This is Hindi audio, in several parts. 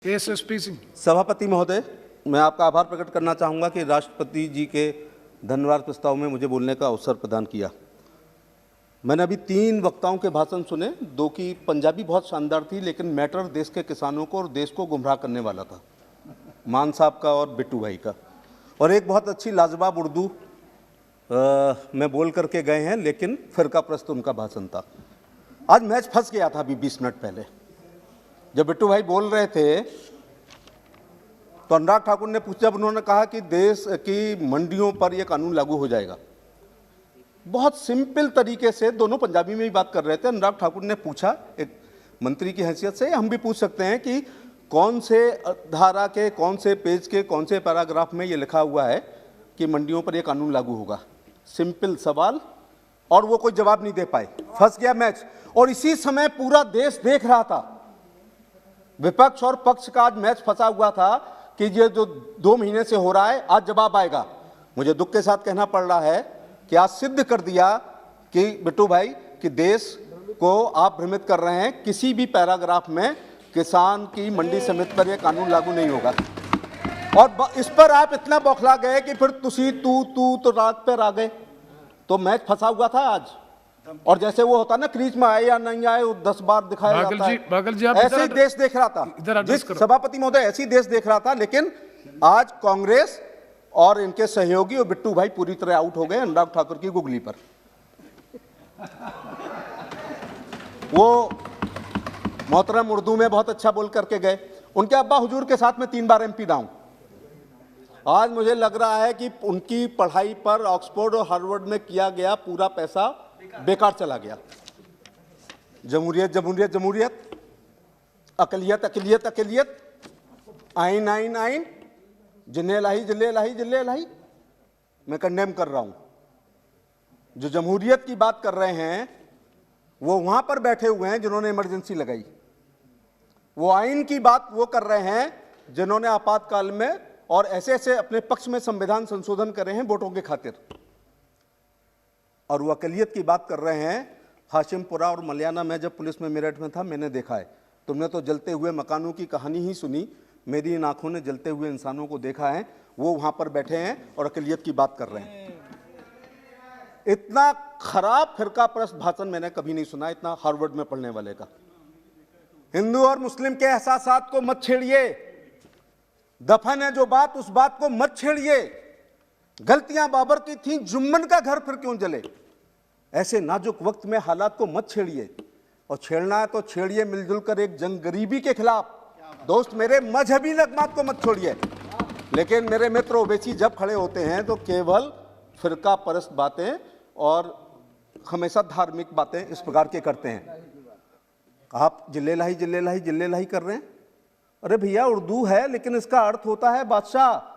एसएसपी सिंह। सभापति महोदय, मैं आपका आभार प्रकट करना चाहूँगा कि राष्ट्रपति जी के धन्यवाद प्रस्ताव में मुझे बोलने का अवसर प्रदान किया। मैंने अभी 3 वक्ताओं के भाषण सुने, 2 की पंजाबी बहुत शानदार थी, लेकिन मैटर देश के किसानों को और देश को गुमराह करने वाला था, मान साहब का और बिट्टू भाई का। और एक बहुत अच्छी लाजवाब उर्दू में बोल करके गए हैं, लेकिन फिरका प्रस्त उनका भाषण था। आज मैच फंस गया था अभी 20 मिनट पहले, जब बिट्टू भाई बोल रहे थे तो अनुराग ठाकुर ने पूछा, जब उन्होंने कहा कि देश की मंडियों पर यह कानून लागू हो जाएगा, बहुत सिंपल तरीके से दोनों पंजाबी में ही बात कर रहे थे। अनुराग ठाकुर ने पूछा, एक मंत्री की हैसियत से हम भी पूछ सकते हैं कि कौन से धारा के, कौन से पेज के, कौन से पैराग्राफ में ये लिखा हुआ है कि मंडियों पर यह कानून लागू होगा। सिंपल सवाल, और वो कोई जवाब नहीं दे पाए, फंस गया मैच। और इसी समय पूरा देश देख रहा था, विपक्ष और पक्ष का आज मैच फंसा हुआ था कि ये जो 2 महीने से हो रहा है, आज जवाब आएगा। मुझे दुख के साथ कहना पड़ रहा है कि आज सिद्ध कर दिया कि बिट्टू भाई कि देश को आप भ्रमित कर रहे हैं। किसी भी पैराग्राफ में किसान की मंडी समिति पर यह कानून लागू नहीं होगा, और इस पर आप इतना बौखला गए कि फिर तू तो रात पर आ गए, तो मैच फंसा हुआ था आज। और जैसे वो होता ना, क्रीज में आए या नहीं आए, 10 बार दिखाया जाता है, बागल जी, आप ऐसे ही देश देख रहा था। जिस सभापति महोदय, ऐसे ही देश देख रहा था। लेकिन आज कांग्रेस और इनके सहयोगी और बिट्टू भाई पूरी तरह आउट हो गए अनुराग ठाकुर की गुगली पर। वो मोहतरम उर्दू में बहुत अच्छा बोल करके गए। उनके अब्बा हुजूर के साथ में 3 बार MP रहा हूं। आज मुझे लग रहा है कि उनकी पढ़ाई पर ऑक्सफोर्ड और हार्वर्ड में किया गया पूरा पैसा बेकार चला गया। जमहूरियत जमहूरियत जमहूरियत, अकलियत अकलियत अकलियत, आइन आइन आइन, जिन्ने लाही जिले लाही जिले लाही। मैं कंडेम कर रहा हूं। जो जमहूरियत की बात कर रहे हैं वो वहां पर बैठे हुए हैं जिन्होंने इमरजेंसी लगाई। वो आइन की बात वो कर रहे हैं जिन्होंने आपातकाल में और ऐसे ऐसे अपने पक्ष में संविधान संशोधन करे हैं वोटों के खातिर। और वो अकलियत की बात कर रहे हैं हाशिमपुरा और मलियाना में। जब पुलिस में मेरठ में था, मैंने देखा है। तुमने तो जलते हुए मकानों की कहानी ही सुनी, मेरी इन आंखों ने जलते हुए इंसानों को देखा है। वो वहां पर बैठे हैं और अकलियत की बात कर रहे हैं। इतना खराब फिरका प्रस्त भाषण मैंने कभी नहीं सुना, इतना हार्वर्ड में पढ़ने वाले का। हिंदू और मुस्लिम के एहसासात को मत छेड़िए, दफन है जो बात, उस बात को मत छेड़िए। गलतियां बाबर की थी, जुम्मन का घर फिर क्यों जले। ऐसे नाजुक वक्त में हालात को मत छेड़िए, और छेड़ना है तो छेड़िए मिलजुल कर एक जंग गरीबी के खिलाफ। दोस्त मेरे, मजहबी लगमात को मत छोड़िए। लेकिन मेरे मित्र ओवैसी जब खड़े होते हैं तो केवल फिरका परस्त बातें और हमेशा धार्मिक बातें इस प्रकार के करते हैं। आप जिले लाही जिले लाही जिले लाही कर रहे हैं। अरे भैया, उर्दू है, लेकिन इसका अर्थ होता है बादशाह।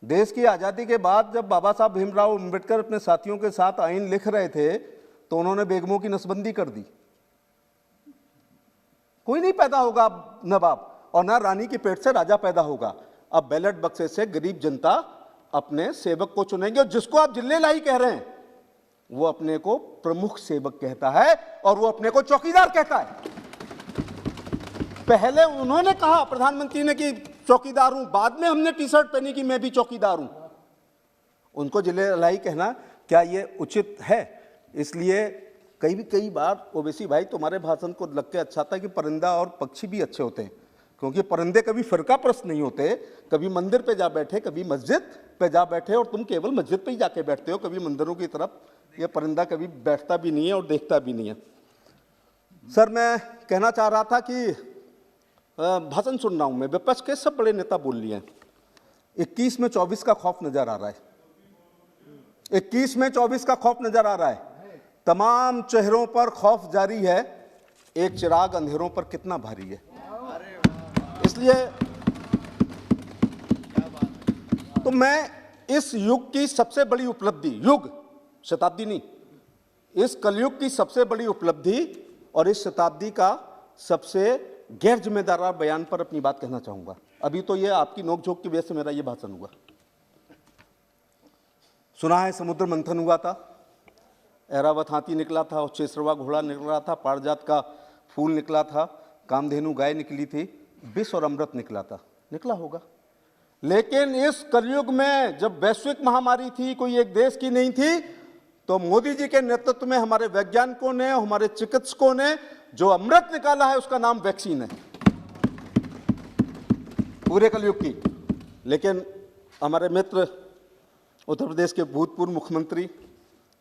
देश की आज़ादी के बाद जब बाबा साहब भीमराव अम्बेडकर अपने साथियों के साथ आइन लिख रहे थे तो उन्होंने बेगमों की नसबंदी कर दी। कोई नहीं पैदा होगा नवाब, और ना रानी की पेट से राजा पैदा होगा। अब बैलेट बक्से से गरीब जनता अपने सेवक को चुनेंगे, और जिसको आप जिले लाई कह रहे हैं वो अपने को प्रमुख सेवक कहता है और वो अपने को चौकीदार कहता है। पहले उन्होंने कहा, प्रधानमंत्री ने, कि चौकीदार हूं, बाद में हमने टी-शर्ट पहनी कि मैं भी चौकीदार हूं। उनको जिले लाई कहना क्या ये उचित है? इसलिए कई बार ओवैसी भाई तुम्हारे भाषण को लग के अच्छा था कि परिंदा और पक्षी भी अच्छे होते हैं, क्योंकि परिंदे कभी फिरका प्रस्त नहीं होते। कभी मंदिर पे जा बैठे, कभी मस्जिद पे जा बैठे, और तुम केवल मस्जिद पे ही जाके बैठते हो, कभी मंदिरों की तरफ ये परिंदा कभी बैठता भी नहीं है और देखता भी नहीं है। सर, मैं कहना चाह रहा था कि भाषण सुन रहा हूं मैं, विपक्ष के सब बड़े नेता बोल लिए हैं। 21 में 24 का खौफ नजर आ रहा है। 21 में 24 का खौफ नजर आ रहा है। तमाम चेहरों पर खौफ जारी है। एक चिराग अंधेरों पर कितना भारी है। इसलिए तो मैं इस युग की सबसे बड़ी उपलब्धि, युग शताब्दी नहीं, इस कलयुग की सबसे बड़ी उपलब्धि और इस शताब्दी का सबसे गैर जिम्मेदार बयान पर अपनी बात कहना चाहूंगा। अभी तो ये आपकी नोकझोंक की वजह से मेरा ये भाषण हुआ। सुना है समुद्र मंथन हुआ था, ऐरावत हाथी निकला था, चेसरवा घोड़ा निकला था, पारिजात का फूल निकला था, कामधेनु गाय निकली थी, विष और अमृत निकला था, निकला होगा। लेकिन इस कलयुग में जब वैश्विक महामारी थी, कोई एक देश की नहीं थी, तो मोदी जी के नेतृत्व में हमारे वैज्ञानिकों ने, हमारे चिकित्सकों ने जो अमृत निकाला है उसका नाम वैक्सीन है, पूरे कलयुग की। लेकिन हमारे मित्र उत्तर प्रदेश के भूतपूर्व मुख्यमंत्री,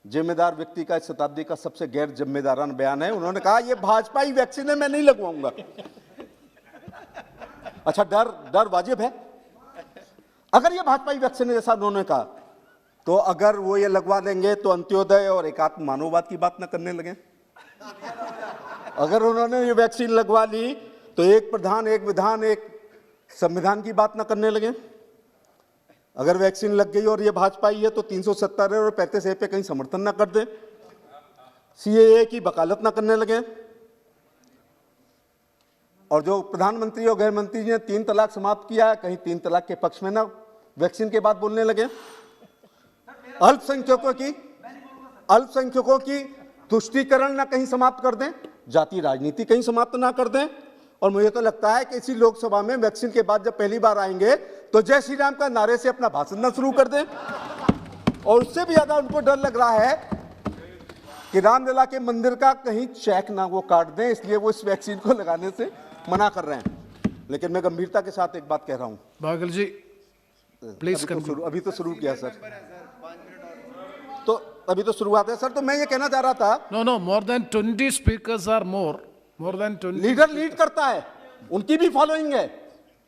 जिम्मेदार व्यक्ति का इस शताब्दी का सबसे गैर जिम्मेदाराना बयान है, उन्होंने कहा ये भाजपा ही वैक्सीन है, मैं नहीं लगवाऊंगा। अच्छा, डर वाजिब है। अगर ये भाजपा ही वैक्सीन है जैसा उन्होंने कहा, तो अगर वो ये लगवा देंगे तो अंत्योदय और एकात्म मानववाद की बात न करने लगे। अगर उन्होंने ये वैक्सीन लगवा ली तो एक प्रधान, एक विधान, एक संविधान की बात न करने लगे। अगर वैक्सीन लग गई और ये भाजपा ही है तो 370 और 35A पे कहीं समर्थन न कर दे, CAA की वकालत न करने लगे। और जो प्रधानमंत्री और गृह मंत्री जी ने 3 तलाक समाप्त किया है, कहीं 3 तलाक के पक्ष में ना वैक्सीन के बाद बोलने लगे। अल्पसंख्यकों की तुष्टीकरण ना कहीं समाप्त कर दें, जाति राजनीति कहीं समाप्त ना कर दें। और मुझे तो लगता है कि इसी लोकसभा में वैक्सीन के बाद जब पहली बार आएंगे तो जय श्री राम का नारे से अपना भाषण ना शुरू कर दें। और उससे भी ज्यादा उनको डर लग रहा है कि रामलला के मंदिर का कहीं चेक ना वो काट दें, इसलिए वो इस वैक्सीन को लगाने से मना कर रहे हैं। लेकिन मैं गंभीरता के साथ एक बात कह रहा हूं। बागल जी प्लीज अभी तो शुरू किया सर, तो अभी तो शुरुआत है सर। तो मैं ये कहना चाह रहा था, no more than 20 speakers are more than 20। Leader lead करता है, उनकी भी फॉलोइंग है,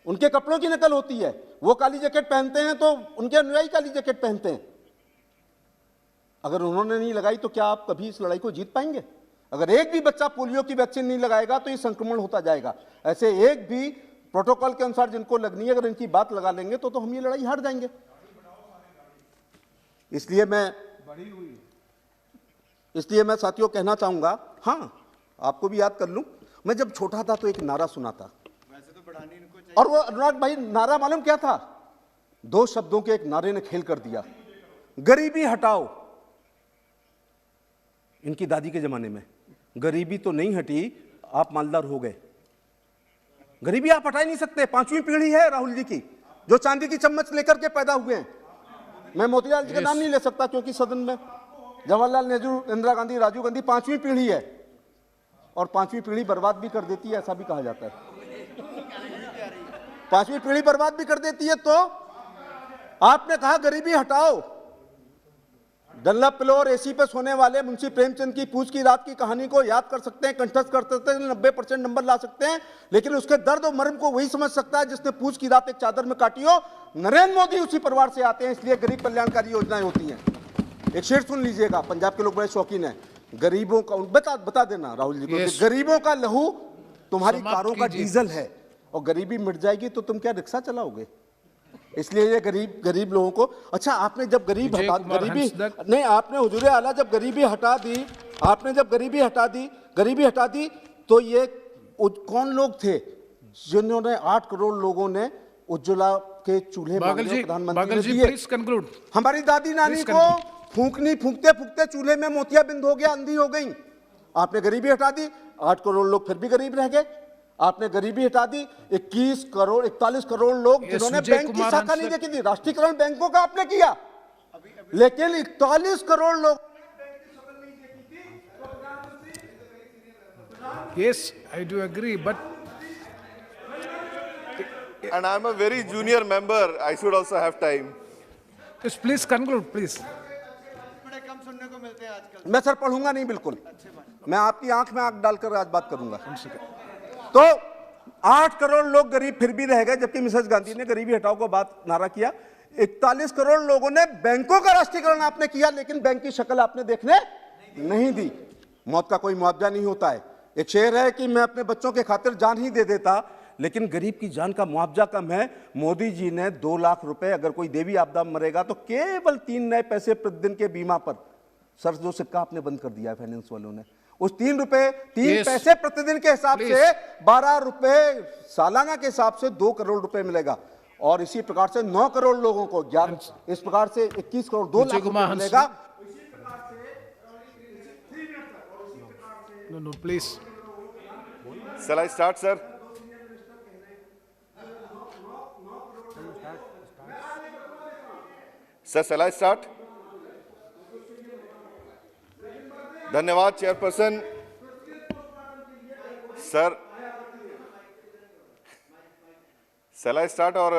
उनके कपड़ों की नकल होती है। वो काली जैकेट पहनते हैं तो उनके अनुयायी काली जैकेट पहनते हैं। अगर उन्होंने नहीं लगाई तो क्या आप कभी इस लड़ाई को जीत पाएंगे? अगर एक भी बच्चा पोलियो की वैक्सीन नहीं लगाएगा तो ये संक्रमण होता जाएगा। ऐसे एक भी प्रोटोकॉल के अनुसार जिनको लगनी है, अगर इनकी बात लगा लेंगे तो हम ये लड़ाई हार जाएंगे। इसलिए मैं साथियों कहना चाहूंगा, हाँ आपको भी याद कर लूं, मैं जब छोटा था तो एक नारा सुना था, और वो अनुराग भाई नारा मालूम क्या था? 2 शब्दों के एक नारे ने खेल कर दिया, गरीबी हटाओ। इनकी दादी के जमाने में गरीबी तो नहीं हटी, आप मालदार हो गए। गरीबी आप हटा ही नहीं सकते। 5वीं पीढ़ी है राहुल जी की, जो चांदी की चम्मच लेकर के पैदा हुए हैं। मैं मोतीलाल जी का नाम नहीं ले सकता क्योंकि सदन में जवाहरलाल नेहरू, इंदिरा गांधी, राजीव गांधी 5वीं पीढ़ी है, और 5वीं पीढ़ी बर्बाद भी कर देती है, ऐसा भी कहा जाता है। 5वीं पीढ़ी बर्बाद भी कर देती है। तो आपने कहा गरीबी हटाओ। डल्ला पिलो और एसी पे सोने वाले मुंशी प्रेमचंद की पूछ की रात की कहानी को याद कर सकते हैं, कंठस्थ कर सकते हैं, 90% नंबर ला सकते हैं, लेकिन उसके दर्द और मर्म को वही समझ सकता है जिसने पूछ की रात एक चादर में काटी हो। नरेंद्र मोदी उसी परिवार से आते हैं, इसलिए गरीब कल्याणकारी योजनाएं होती हैं। एक शेर सुन लीजिएगा, पंजाब के लोग बड़े शौकीन हैं। गरीबों का बता देना राहुल जी को, गरीबों का लहू तुम्हारी कारों का डीजल है, और गरीबी मिट जाएगी तो तुम क्या रिक्शा चलाओगे? इसलिए ये गरीब लोगों को, अच्छा आपने जब गरीबी नहीं, आपने हुजूरे आला जब गरीबी हटा दी तो ये कौन लोग थे जिन्होंने 8 करोड़ लोगों ने उज्ज्वला के चूल्हे प्रधानमंत्री ने दिए? हमारी दादी नानी को फूंकते फूंकते चूल्हे में मोतियाबिंद हो गया, अंधी हो गई। आपने गरीबी हटा दी, 8 करोड़ लोग फिर भी गरीब रह गए। आपने गरीबी हटा दी, 41 करोड़ लोग जिन्होंने बैंक की शाखा नहीं देखी थी, राष्ट्रीयकरण बैंकों का आपने किया, लेकिन 41 करोड़ लोग। Yes, I do agree, but and I'm a very junior member. I should also have time. just please conclude, please. मैं सर पढ़ूंगा नहीं, बिल्कुल मैं आपकी आंख में आंख डालकर आज बात करूंगा। तो 8 करोड़ लोग गरीब फिर भी रह गए, जबकि मिसेस गांधी ने गरीबी हटाओ को बात नारा किया। 41 करोड़ लोगों ने बैंकों का राष्ट्रीयकरण आपने किया, लेकिन बैंक की शक्ल आपने देखने नहीं दी। मौत का कोई मुआवजा नहीं होता है। एक शेर है कि मैं अपने बच्चों के खातिर जान ही दे देता, लेकिन गरीब की जान का मुआवजा कम है। मोदी जी ने 2 लाख रुपए, अगर कोई देवी आपदा मरेगा तो केवल 3 नए पैसे प्रतिदिन के बीमा पर, सर जो सिक्का आपने बंद कर दिया है फाइनेंस वालों ने, उस 3 पैसे प्रतिदिन के हिसाब से 12 रुपए सालाना के हिसाब से 2 करोड़ रुपए मिलेगा। और इसी प्रकार से 9 करोड़ लोगों को 11, इस प्रकार से 21 करोड़ 2 लाख रुपए मिलेगा। No, please. Shall I start, sir? Sir, shall I start? धन्यवाद chairperson. Sir, shall I start or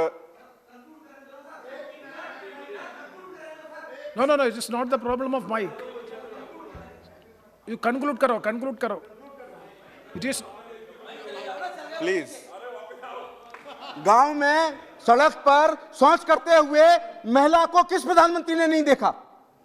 No, it is not the problem of mic. You conclude karo. It is, please? गांव में सड़क पर शौच करते हुए महिला को किस प्रधानमंत्री ने नहीं देखा?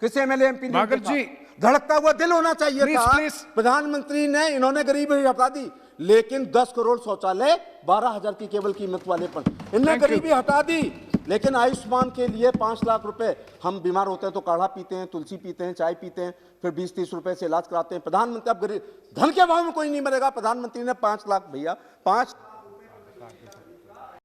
किस एमएलए एमपी ने भागल देखा? जी। धड़कता हुआ दिल होना चाहिए Please, था। please. प्रधानमंत्री ने इन्होंने गरीबी हटा दी, लेकिन 10 करोड़ शौचालय 12,000 की केवल कीमत वाले पर इनने Thank you. गरीबी हटा दी। लेकिन आयुष्मान के लिए 5 लाख रुपए, हम बीमार होते हैं तो काढ़ा पीते हैं, तुलसी पीते हैं, चाय पीते हैं, फिर 20-30 रुपए से इलाज कराते हैं। प्रधानमंत्री, अब गरीब धन के अभाव में कोई नहीं मरेगा। प्रधानमंत्री ने 5 लाख, भैया 5